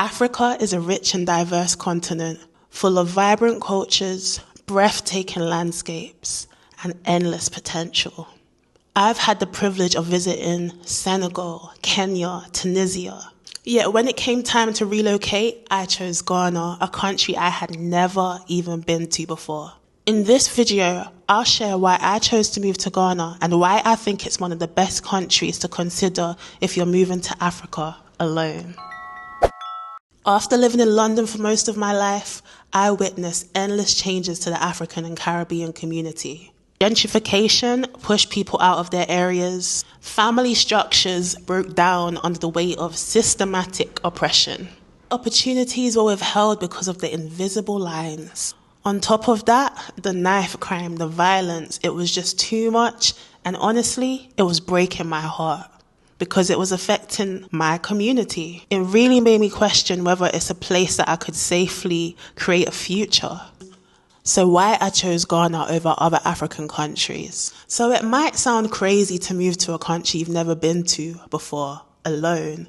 Africa is a rich and diverse continent full of vibrant cultures, breathtaking landscapes, and endless potential. I've had the privilege of visiting Senegal, Kenya, Tunisia. Yet when it came time to relocate, I chose Ghana, a country I had never even been to before. In this video, I'll share why I chose to move to Ghana and why I think it's one of the best countries to consider if you're moving to Africa alone. After living in London for most of my life, I witnessed endless changes to the African and Caribbean community. Gentrification pushed people out of their areas. Family structures broke down under the weight of systematic oppression. Opportunities were withheld because of the invisible lines. On top of that, the knife crime, the violence, it was just too much. And honestly, it was breaking my heart because it was affecting my community. It really made me question whether it's a place that I could safely create a future. So why I chose Ghana over other African countries. So it might sound crazy to move to a country you've never been to before alone.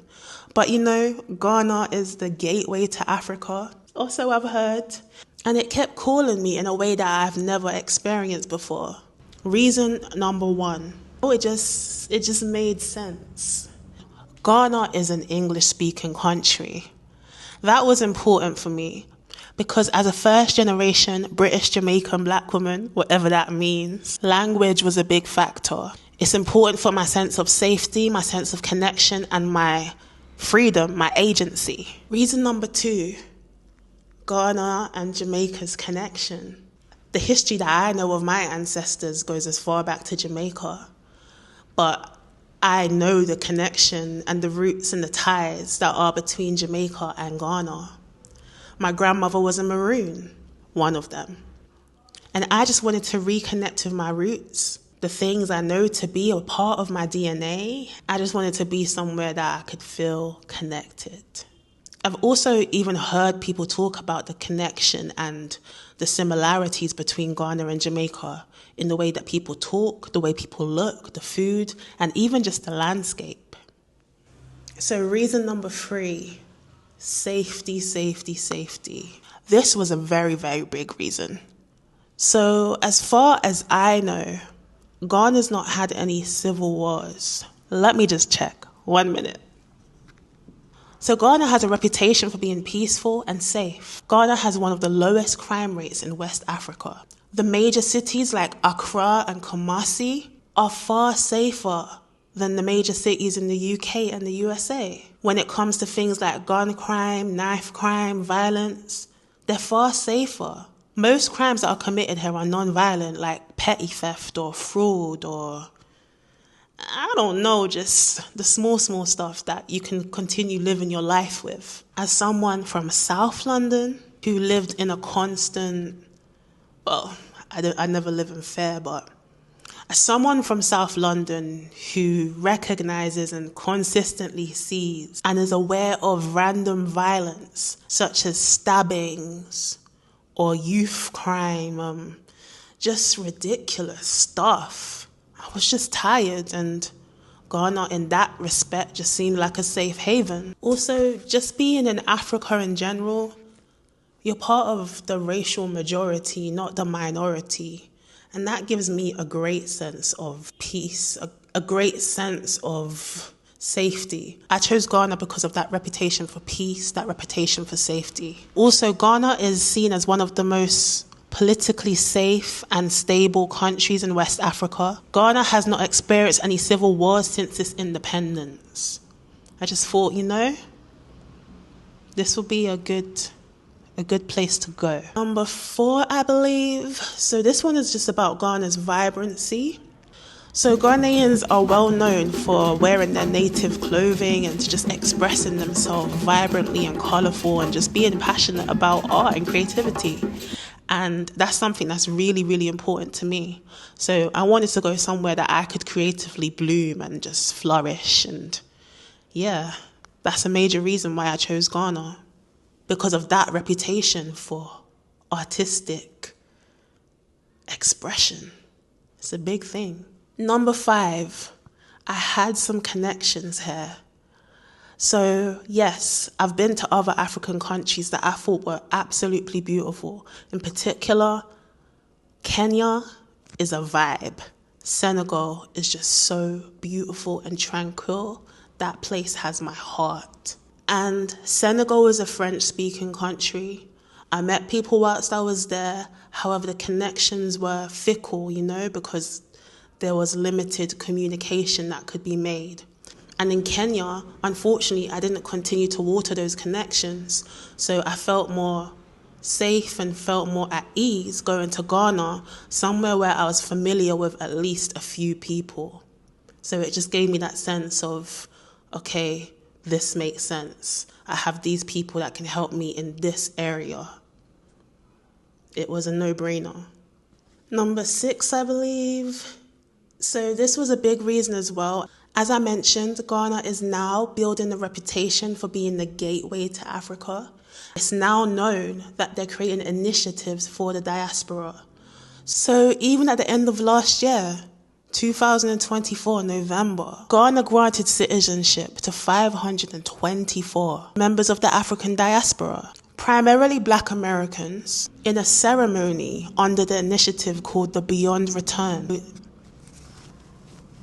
But you know, Ghana is the gateway to Africa. Also, I've heard. And it kept calling me in a way that I've never experienced before. Reason number one. It just made sense. Ghana is an English-speaking country. That was important for me because as a first-generation British Jamaican black woman, whatever that means, language was a big factor. It's important for my sense of safety, my sense of connection, and my freedom, my agency. Reason number two, Ghana and Jamaica's connection. The history that I know of my ancestors goes as far back to Jamaica, but I know the connection and the roots and the ties that are between Jamaica and Ghana. My grandmother was a Maroon, one of them. And I just wanted to reconnect with my roots, the things I know to be a part of my DNA. I just wanted to be somewhere that I could feel connected. I've also even heard people talk about the connection and the similarities between Ghana and Jamaica in the way that people talk, the way people look, the food, and even just the landscape. So reason number three, safety, safety, safety. This was a very, very big reason. So as far as I know, Ghana's not had any civil wars. Let me just check. 1 minute. So Ghana has a reputation for being peaceful and safe. Ghana has one of the lowest crime rates in West Africa. The major cities like Accra and Kumasi are far safer than the major cities in the UK and the USA. When it comes to things like gun crime, knife crime, violence, they're far safer. Most crimes that are committed here are non-violent, like petty theft or fraud or I don't know, just the small stuff that you can continue living your life with. As someone from South London who lived in a constant, well, I never live in fear, but as someone from South London who recognizes and consistently sees and is aware of random violence, such as stabbings or youth crime, just ridiculous stuff, I was just tired, and Ghana in that respect just seemed like a safe haven. Also, just being in Africa in general, you're part of the racial majority, not the minority. And that gives me a great sense of peace, a great sense of safety. I chose Ghana because of that reputation for peace, that reputation for safety. Also, Ghana is seen as one of the most politically safe and stable countries in West Africa. Ghana has not experienced any civil wars since its independence. I just thought, you know, this will be a good place to go. Number 4, I believe. So this one is just about Ghana's vibrancy. So Ghanaians are well known for wearing their native clothing and just expressing themselves vibrantly and colourful and just being passionate about art and creativity. And that's something that's really, really important to me. So I wanted to go somewhere that I could creatively bloom and just flourish. And yeah, that's a major reason why I chose Ghana. Because of that reputation for artistic expression. It's a big thing. Number 5, I had some connections here. So yes, I've been to other African countries that I thought were absolutely beautiful. In particular, Kenya is a vibe. Senegal is just so beautiful and tranquil. That place has my heart. And Senegal is a French-speaking country. I met people whilst I was there. However, the connections were fickle, because there was limited communication that could be made. And in Kenya, unfortunately, I didn't continue to water those connections. So I felt more safe and felt more at ease going to Ghana, somewhere where I was familiar with at least a few people. So it just gave me that sense of, okay, this makes sense. I have these people that can help me in this area. It was a no-brainer. Number 6, I believe. So this was a big reason as well. As I mentioned, Ghana is now building a reputation for being the gateway to Africa. It's now known that they're creating initiatives for the diaspora. So even at the end of last year, 2024, November, Ghana granted citizenship to 524 members of the African diaspora, primarily Black Americans, in a ceremony under the initiative called the Beyond Return.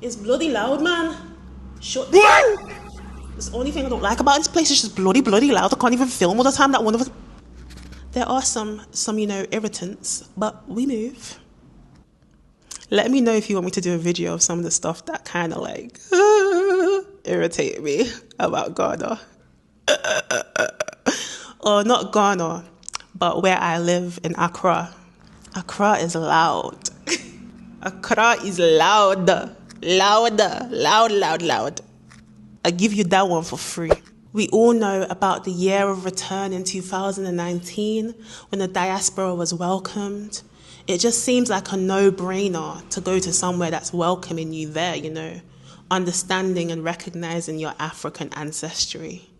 It's bloody loud, man. Shut down. That's the only thing I don't like about this place is just bloody loud. I can't even film all the time. That one of us. There are some irritants, but we move. Let me know if you want me to do a video of some of the stuff that kind of irritate me about Ghana. Or not Ghana, but where I live in Accra. Accra is loud. Accra is loud. Loud. I give you that one for free. We all know about the year of return in 2019 when the diaspora was welcomed. It just seems like a no-brainer to go to somewhere that's welcoming you there, understanding and recognizing your African ancestry.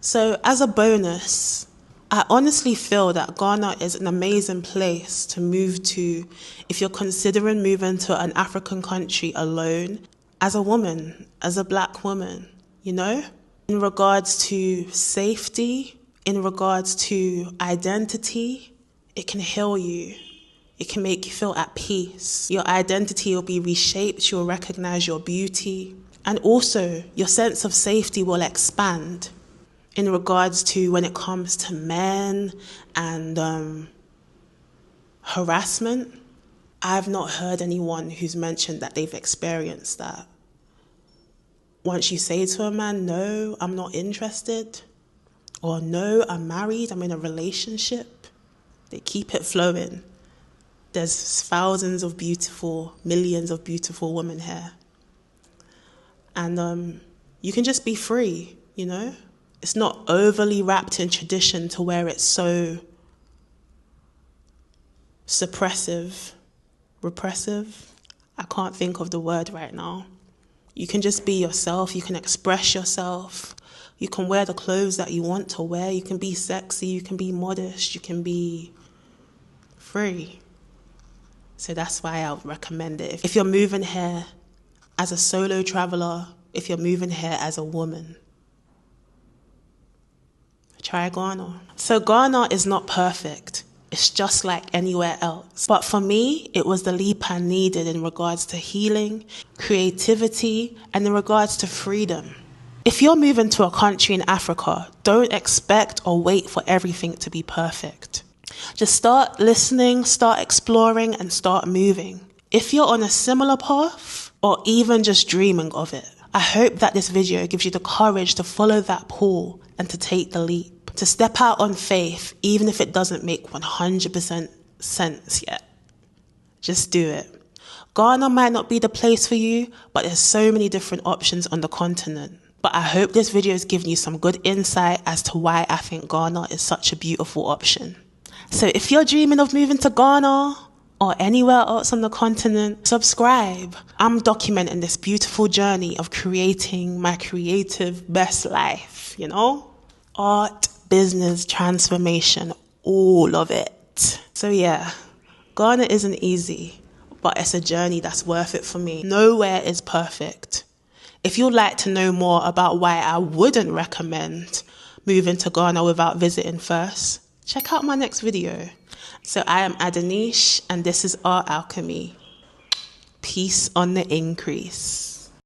So as a bonus, I honestly feel that Ghana is an amazing place to move to if you're considering moving to an African country alone, as a woman, as a Black woman, in regards to safety, in regards to identity, it can heal you. It can make you feel at peace. Your identity will be reshaped, you'll recognize your beauty, and also your sense of safety will expand in regards to when it comes to men and harassment. I've not heard anyone who's mentioned that they've experienced that. Once you say to a man, no, I'm not interested, or no, I'm married, I'm in a relationship, they keep it flowing. There's thousands of millions of beautiful women here. And you can just be free, It's not overly wrapped in tradition to where it's so repressive. I can't think of the word right now. You can just be yourself. You can express yourself. You can wear the clothes that you want to wear. You can be sexy. You can be modest. You can be free. So that's why I would recommend it. If you're moving here as a solo traveler, if you're moving here as a woman, try Ghana. So Ghana is not perfect. It's just like anywhere else. But for me, it was the leap I needed in regards to healing, creativity, and in regards to freedom. If you're moving to a country in Africa, don't expect or wait for everything to be perfect. Just start listening, start exploring, and start moving. If you're on a similar path, or even just dreaming of it, I hope that this video gives you the courage to follow that pull and to take the leap. To step out on faith, even if it doesn't make 100% sense yet. Just do it. Ghana might not be the place for you, but there's so many different options on the continent. But I hope this video has given you some good insight as to why I think Ghana is such a beautiful option. So if you're dreaming of moving to Ghana or anywhere else on the continent, subscribe. I'm documenting this beautiful journey of creating my creative best life, Art, business, transformation, all of it. So yeah, Ghana isn't easy, but it's a journey that's worth it for me. Nowhere is perfect. If you'd like to know more about why I wouldn't recommend moving to Ghana without visiting first, check out my next video. So I am Adanish, and this is Art Alchemy. Peace on the increase.